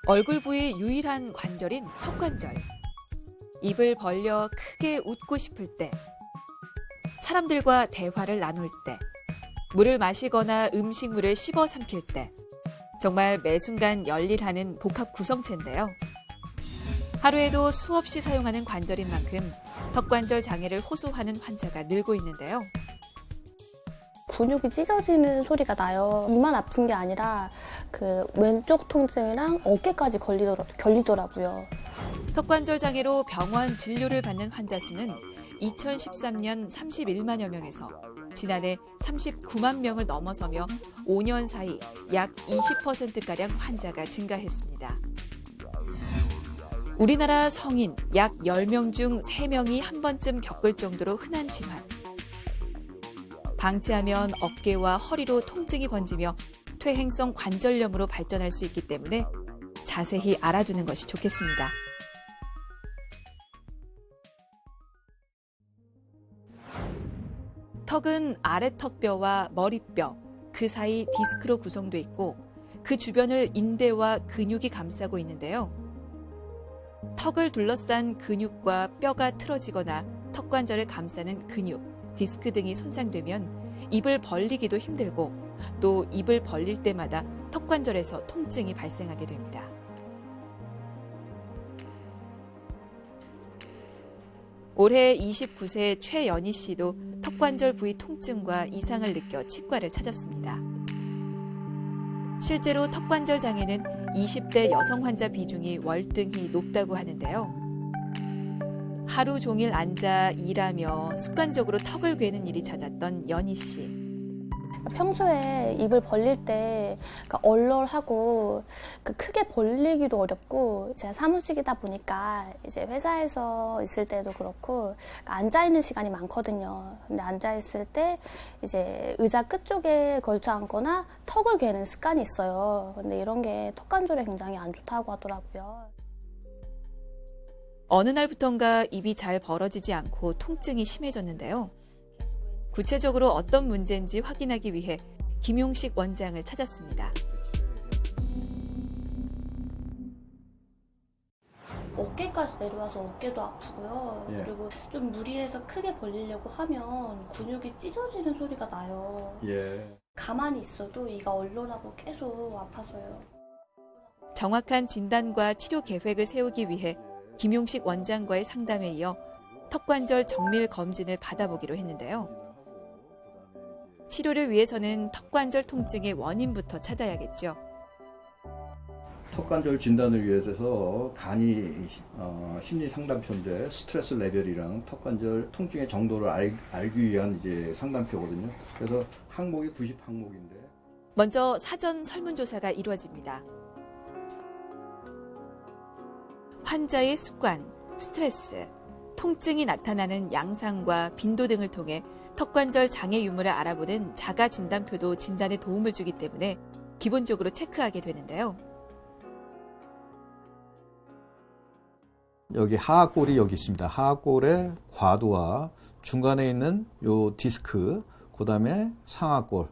얼굴 부위 유일한 관절인 턱관절. 입을 벌려 크게 웃고 싶을 때, 사람들과 대화를 나눌 때, 물을 마시거나 음식물을 씹어 삼킬 때, 정말 매 순간 열일하는 복합 구성체인데요. 하루에도 수없이 사용하는 관절인 만큼 턱관절 장애를 호소하는 환자가 늘고 있는데요. 근육이 찢어지는 소리가 나요. 이만 아픈 게 아니라 그 왼쪽 통증이랑 어깨까지 걸리더라고요. 턱관절 장애로 병원 진료를 받는 환자 수는 2013년 31만여 명에서 지난해 39만 명을 넘어서며 5년 사이 약 20%가량 환자가 증가했습니다. 우리나라 성인 약 10명 중 3명이 한 번쯤 겪을 정도로 흔한 질환. 방치하면 어깨와 허리로 통증이 번지며 퇴행성 관절염으로 발전할 수 있기 때문에 자세히 알아두는 것이 좋겠습니다. 턱은 아래턱뼈와 머리뼈, 그 사이 디스크로 구성돼 있고 그 주변을 인대와 근육이 감싸고 있는데요. 턱을 둘러싼 근육과 뼈가 틀어지거나 턱관절을 감싸는 근육, 디스크 등이 손상되면 입을 벌리기도 힘들고 또 입을 벌릴 때마다 턱관절에서 통증이 발생하게 됩니다. 올해 29세 최연희 씨도 턱관절 부위 통증과 이상을 느껴 치과를 찾았습니다. 실제로 턱관절 장애는 20대 여성 환자 비중이 월등히 높다고 하는데요. 하루 종일 앉아 일하며 습관적으로 턱을 괴는 일이 잦았던 연희 씨. 평소에 입을 벌릴 때 얼얼하고 크게 벌리기도 어렵고, 제가 사무직이다 보니까 이제 회사에서 있을 때도 그렇고 앉아 있는 시간이 많거든요. 근데 앉아 있을 때 이제 의자 끝쪽에 걸쳐 앉거나 턱을 괴는 습관이 있어요. 근데 이런 게 턱관절에 굉장히 안 좋다고 하더라고요. 어느 날부턴가 입이 잘 벌어지지 않고 통증이 심해졌는데요. 구체적으로 어떤 문제인지 확인하기 위해 김용식 원장을 찾았습니다. 어깨까지 내려와서 어깨도 아프고요. 예. 그리고 좀 무리해서 크게 벌리려고 하면 근육이 찢어지는 소리가 나요. 예. 가만히 있어도 이가 얼얼하고 계속 아파서요. 정확한 진단과 치료 계획을 세우기 위해 김용식 원장과의 상담에 이어 턱관절 정밀 검진을 받아보기로 했는데요. 치료를 위해서는 턱관절 통증의 원인부터 찾아야겠죠. 턱관절 진단을 위해서 간이 심리 상담표인데 스트레스 레벨이랑 턱관절 통증의 정도를 알기 위한 이제 상담표거든요. 그래서 항목이 90항목인데. 먼저 사전 설문조사가 이루어집니다. 환자의 습관, 스트레스, 통증이 나타나는 양상과 빈도 등을 통해 턱관절 장애 유무를 알아보는 자가 진단표도 진단에 도움을 주기 때문에 기본적으로 체크하게 되는데요. 여기 하악골이 여기 있습니다. 하악골의 과두와 중간에 있는 요 디스크, 그 다음에 상악골,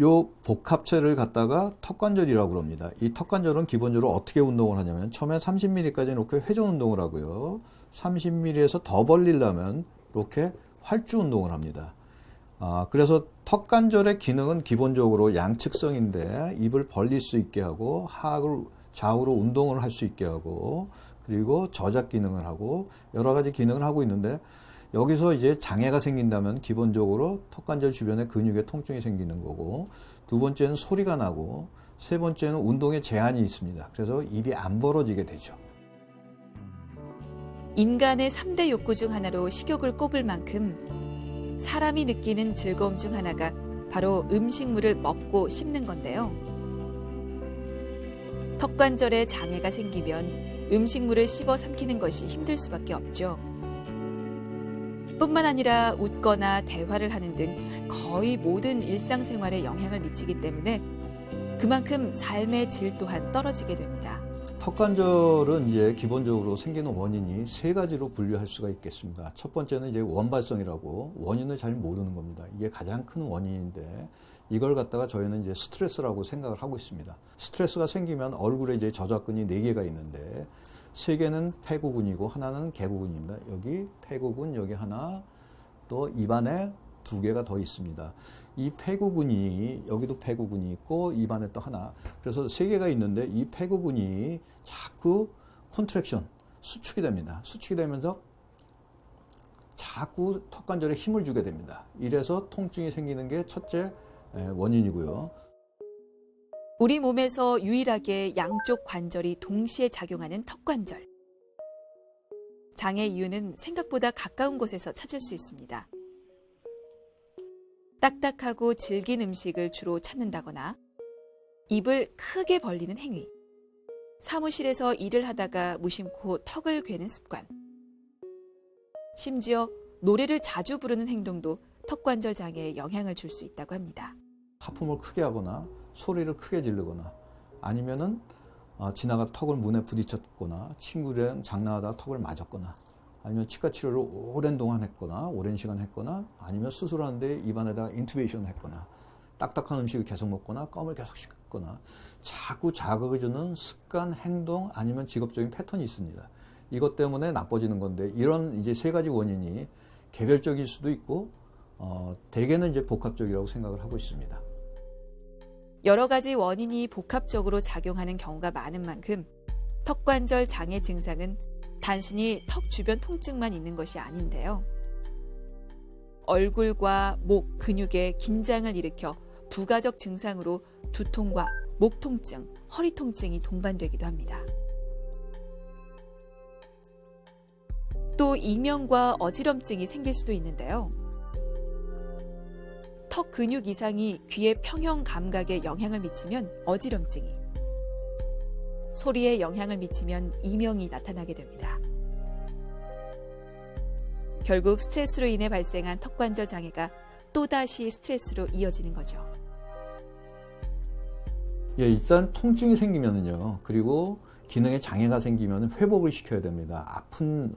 요 복합체를 갖다가 턱관절이라고 합니다. 이 턱관절은 기본적으로 어떻게 운동을 하냐면 처음에 30mm까지 이렇게 회전 운동을 하고요. 30mm에서 더 벌리려면 이렇게 활주 운동을 합니다. 그래서 턱관절의 기능은 기본적으로 양측성인데 입을 벌릴 수 있게 하고 하악을 좌우로 운동을 할 수 있게 하고 그리고 저작 기능을 하고 여러 가지 기능을 하고 있는데 여기서 이제 장애가 생긴다면 기본적으로 턱관절 주변에 근육에 통증이 생기는 거고 두 번째는 소리가 나고 세 번째는 운동에 제한이 있습니다. 그래서 입이 안 벌어지게 되죠. 인간의 3대 욕구 중 하나로 식욕을 꼽을 만큼 사람이 느끼는 즐거움 중 하나가 바로 음식물을 먹고 씹는 건데요. 턱관절에 장애가 생기면 음식물을 씹어 삼키는 것이 힘들 수밖에 없죠. 뿐만 아니라 웃거나 대화를 하는 등 거의 모든 일상생활에 영향을 미치기 때문에 그만큼 삶의 질 또한 떨어지게 됩니다. 턱관절은 이제 기본적으로 생기는 원인이 세 가지로 분류할 수가 있겠습니다. 첫 번째는 이제 원발성이라고 원인을 잘 모르는 겁니다. 이게 가장 큰 원인인데 이걸 갖다가 저희는 이제 스트레스라고 생각을 하고 있습니다. 스트레스가 생기면 얼굴에 이제 저작근이 4개가 있는데 3개는 폐구근이고 하나는 개구근입니다. 여기 폐구근, 여기 하나, 또 입안에 2개가 더 있습니다. 이 폐구근이, 여기도 폐구근이 있고 입안에 또 하나, 그래서 3개가 있는데 이 폐구근이 자꾸 컨트랙션, 수축이 됩니다. 수축이 되면서 자꾸 턱관절에 힘을 주게 됩니다. 이래서 통증이 생기는 게 첫째 원인이고요. 우리 몸에서 유일하게 양쪽 관절이 동시에 작용하는 턱관절. 장애 이유는 생각보다 가까운 곳에서 찾을 수 있습니다. 딱딱하고 질긴 음식을 주로 찾는다거나 입을 크게 벌리는 행위, 사무실에서 일을 하다가 무심코 턱을 괴는 습관, 심지어 노래를 자주 부르는 행동도 턱관절 장애에 영향을 줄 수 있다고 합니다. 하품을 크게 하거나 소리를 크게 지르거나 아니면은 지나가 턱을 문에 부딪혔거나 친구랑 장난하다가 턱을 맞았거나 아니면 치과 치료를 오랜 동안 했거나 오랜 시간 했거나 아니면 수술하는데 입안에다가 인투베이션 했거나 딱딱한 음식을 계속 먹거나 껌을 계속 씹거나 자꾸 자극을 주는 습관, 행동 아니면 직업적인 패턴이 있습니다. 이것 때문에 나빠지는 건데 이런 이제 3가지 원인이 개별적일 수도 있고 대개는 이제 복합적이라고 생각을 하고 있습니다. 여러 가지 원인이 복합적으로 작용하는 경우가 많은 만큼 턱관절 장애 증상은 단순히 턱 주변 통증만 있는 것이 아닌데요. 얼굴과 목 근육에 긴장을 일으켜 부가적 증상으로 두통과 목 통증, 허리 통증이 동반되기도 합니다. 또 이명과 어지럼증이 생길 수도 있는데요. 턱 근육 이상이 귀의 평형 감각에 영향을 미치면 어지럼증이, 소리에 영향을 미치면 이명이 나타나게 됩니다. 결국 스트레스로 인해 발생한 턱관절 장애가 또다시 스트레스로 이어지는 거죠. 예, 일단 통증이 생기면은요. 그리고 기능에 장애가 생기면 회복을 시켜야 됩니다. 아픈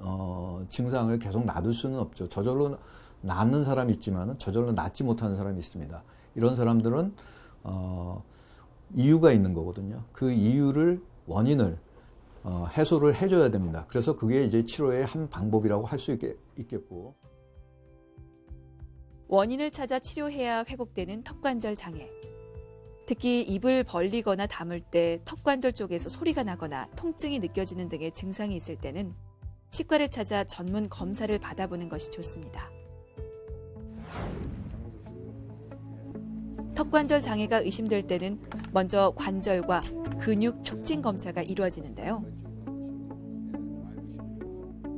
증상을 계속 놔둘 수는 없죠. 저절로 낫는 사람이 있지만 저절로 낫지 못하는 사람이 있습니다. 이런 사람들은 이유가 있는 거거든요. 그 이유를 원인을 해소를 해줘야 됩니다. 그래서 그게 이제 치료의 한 방법이라고 할 수 있겠고. 원인을 찾아 치료해야 회복되는 턱관절 장애. 특히 입을 벌리거나 다물 때 턱관절 쪽에서 소리가 나거나 통증이 느껴지는 등의 증상이 있을 때는 치과를 찾아 전문 검사를 받아보는 것이 좋습니다. 턱관절 장애가 의심될 때는 먼저 관절과 근육 촉진 검사가 이루어지는데요.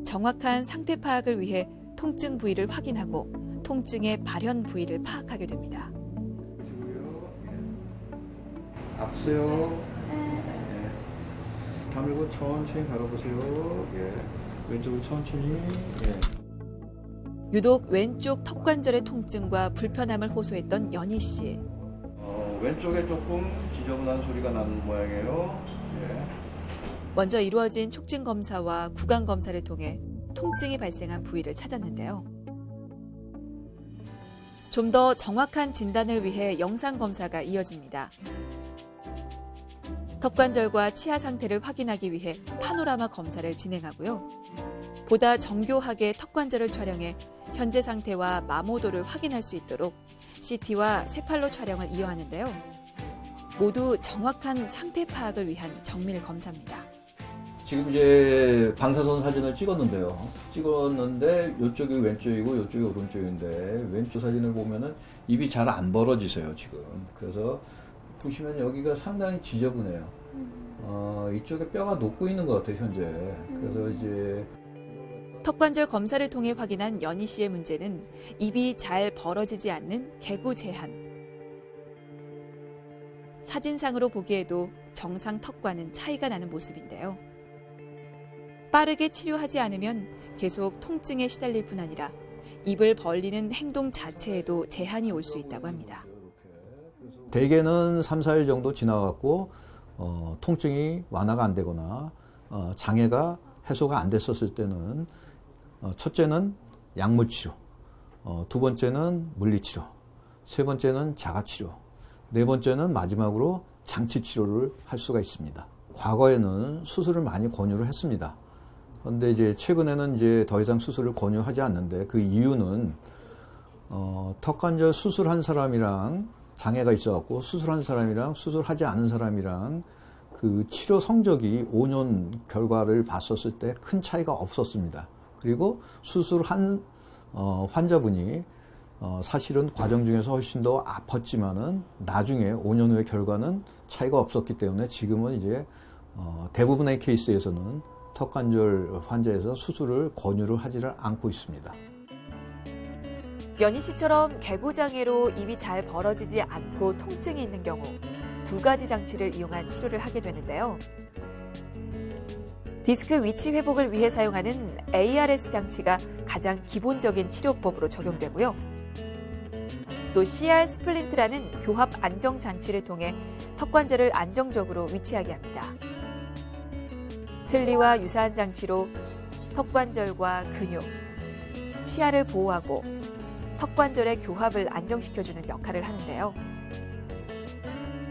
정확한 상태 파악을 위해 통증 부위를 확인하고 통증의 발현 부위를 파악하게 됩니다. 아프세요? 네. 다물고 천천히 걸어보세요. 예. 왼쪽으로 천천히. 예. 유독 왼쪽 턱관절의 통증과 불편함을 호소했던 연희 씨. 왼쪽에 조금 지저분한 소리가 나는 모양이에요. 예. 먼저 이루어진 촉진 검사와 구강 검사를 통해 통증이 발생한 부위를 찾았는데요. 좀 더 정확한 진단을 위해 영상 검사가 이어집니다. 턱관절과 치아 상태를 확인하기 위해 파노라마 검사를 진행하고요. 보다 정교하게 턱관절을 촬영해 현재 상태와 마모도를 확인할 수 있도록 CT와 세팔로 촬영을 이어하는데요. 모두 정확한 상태 파악을 위한 정밀 검사입니다. 지금 이제 방사선 사진을 찍었는데 이쪽이 왼쪽이고 이쪽이 오른쪽인데 왼쪽 사진을 보면은 입이 잘 안 벌어지세요 지금. 그래서 보시면 여기가 상당히 지저분해요. 이쪽에 뼈가 녹고 있는 것 같아요 현재. 그래서 이제 턱관절 검사를 통해 확인한 연희 씨의 문제는 입이 잘 벌어지지 않는 개구 제한. 사진상으로 보기에도 정상 턱과는 차이가 나는 모습인데요. 빠르게 치료하지 않으면 계속 통증에 시달릴 뿐 아니라 입을 벌리는 행동 자체에도 제한이 올 수 있다고 합니다. 대개는 3, 4일 정도 지나갔고 통증이 완화가 안 되거나 장애가 해소가 안 됐었을 때는 첫째는 약물치료, 두 번째는 물리치료, 세 번째는 자가치료, 네 번째는 마지막으로 장치 치료를 할 수가 있습니다. 과거에는 수술을 많이 권유를 했습니다. 그런데 이제 최근에는 이제 더 이상 수술을 권유하지 않는데 그 이유는 턱관절 수술한 사람이랑 장애가 있어갖고 수술한 사람이랑 수술하지 않은 사람이랑 그 치료 성적이 5년 결과를 봤었을 때 큰 차이가 없었습니다. 그리고 수술한 환자분이 사실은 과정 중에서 훨씬 더 아팠지만은 나중에 5년 후의 결과는 차이가 없었기 때문에 지금은 이제 대부분의 케이스에서는 턱관절 환자에서 수술을 권유를 하지를 않고 있습니다. 연희 씨처럼 개구장애로 입이 잘 벌어지지 않고 통증이 있는 경우 2가지 장치를 이용한 치료를 하게 되는데요. 디스크 위치 회복을 위해 사용하는 ARS 장치가 가장 기본적인 치료법으로 적용되고요. 또 CR 스플린트라는 교합 안정 장치를 통해 턱관절을 안정적으로 위치하게 합니다. 틀니와 유사한 장치로 턱관절과 근육, 치아를 보호하고 턱관절의 교합을 안정시켜주는 역할을 하는데요.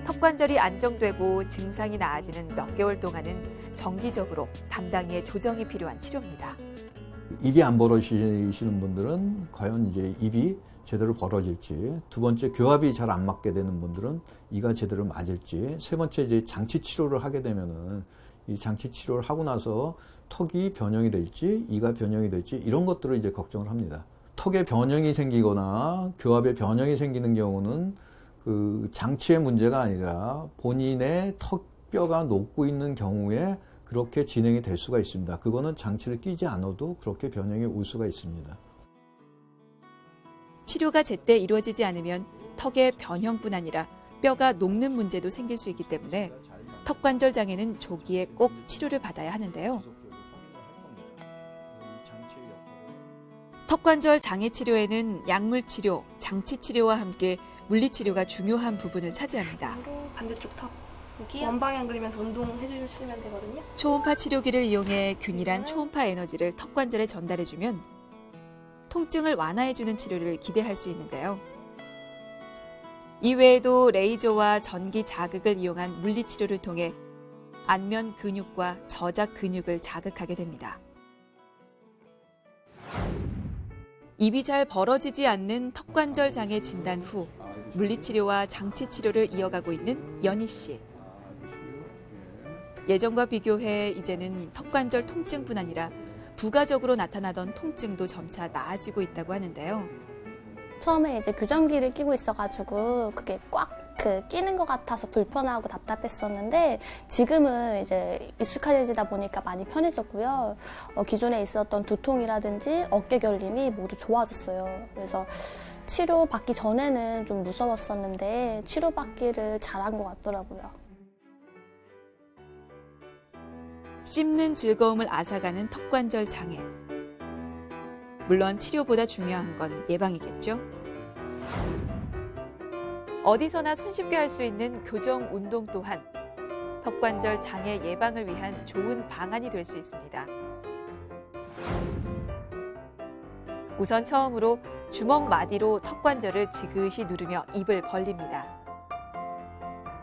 턱관절이 안정되고 증상이 나아지는 몇 개월 동안은 정기적으로 담당이의 조정이 필요한 치료입니다. 입이 안 벌어지시는 분들은 과연 이제 입이 제대로 벌어질지, 두 번째 교합이 잘 안 맞게 되는 분들은 이가 제대로 맞을지, 세 번째 이제 장치 치료를 하게 되면은 이 장치 치료를 하고 나서 턱이 변형이 될지, 이가 변형이 될지 이런 것들을 이제 걱정을 합니다. 턱에 변형이 생기거나 교합에 변형이 생기는 경우는 그 장치의 문제가 아니라 본인의 턱뼈가 녹고 있는 경우에 그렇게 진행이 될 수가 있습니다. 그거는 장치를 끼지 않아도 그렇게 변형이 올 수가 있습니다. 치료가 제때 이루어지지 않으면 턱의 변형뿐 아니라 뼈가 녹는 문제도 생길 수 있기 때문에 턱관절 장애는 조기에 꼭 치료를 받아야 하는데요. 턱관절 장애 치료에는 약물 치료, 장치 치료와 함께 물리 치료가 중요한 부분을 차지합니다. 반대쪽 턱 여기 원방향 그리면서 운동해 주시면 되거든요. 초음파 치료기를 이용해 균일한 초음파 에너지를 턱관절에 전달해주면 통증을 완화해주는 치료를 기대할 수 있는데요. 이외에도 레이저와 전기 자극을 이용한 물리 치료를 통해 안면 근육과 저작 근육을 자극하게 됩니다. 입이 잘 벌어지지 않는 턱관절 장애 진단 후 물리치료와 장치치료를 이어가고 있는 연희 씨. 예전과 비교해 이제는 턱관절 통증뿐 아니라 부가적으로 나타나던 통증도 점차 나아지고 있다고 하는데요. 처음에 이제 교정기를 끼고 있어가지고 그게 꽉 끼는 것 같아서 불편하고 답답했었는데 지금은 이제 익숙해지다 보니까 많이 편해졌고요. 기존에 있었던 두통이라든지 어깨 결림이 모두 좋아졌어요. 그래서 치료받기 전에는 좀 무서웠었는데 치료받기를 잘한 것 같더라고요. 씹는 즐거움을 앗아가는 턱관절 장애. 물론 치료보다 중요한 건 예방이겠죠. 어디서나 손쉽게 할 수 있는 교정 운동 또한 턱관절 장애 예방을 위한 좋은 방안이 될 수 있습니다. 우선 처음으로 주먹 마디로 턱관절을 지그시 누르며 입을 벌립니다.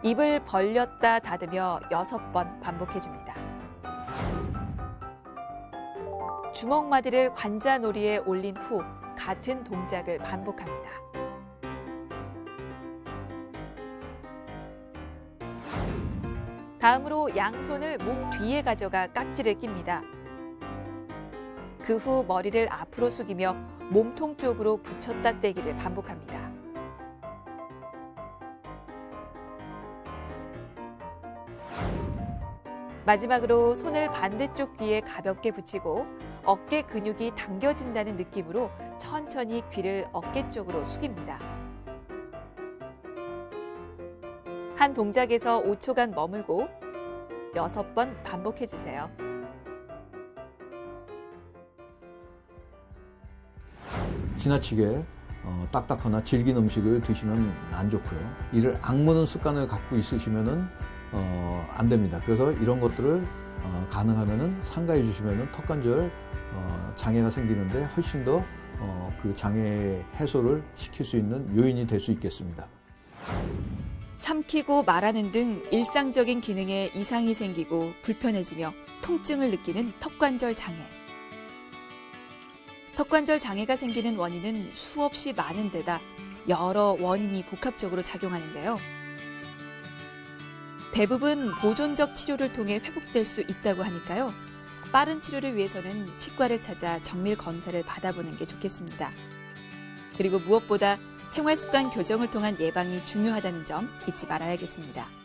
입을 벌렸다 닫으며 6번 반복해줍니다. 주먹 마디를 관자놀이에 올린 후 같은 동작을 반복합니다. 다음으로 양손을 목 뒤에 가져가 깍지를 낍니다. 그 후 머리를 앞으로 숙이며 몸통 쪽으로 붙였다 떼기를 반복합니다. 마지막으로 손을 반대쪽 귀에 가볍게 붙이고 어깨 근육이 당겨진다는 느낌으로 천천히 귀를 어깨 쪽으로 숙입니다. 한 동작에서 5초간 머물고 6번 반복해주세요. 지나치게 딱딱하나 질긴 음식을 드시면 안 좋고요. 이를 악무는 습관을 갖고 있으시면은 안 됩니다. 그래서 이런 것들을 가능하면은 삼가해 주시면은 턱관절 장애가 생기는데 훨씬 더 그 장애 해소를 시킬 수 있는 요인이 될 수 있겠습니다. 삼키고 말하는 등 일상적인 기능에 이상이 생기고 불편해지며 통증을 느끼는 턱관절 장애. 턱관절 장애가 생기는 원인은 수없이 많은 데다 여러 원인이 복합적으로 작용하는데요. 대부분 보존적 치료를 통해 회복될 수 있다고 하니까요. 빠른 치료를 위해서는 치과를 찾아 정밀 검사를 받아보는 게 좋겠습니다. 그리고 무엇보다 생활습관 교정을 통한 예방이 중요하다는 점 잊지 말아야겠습니다.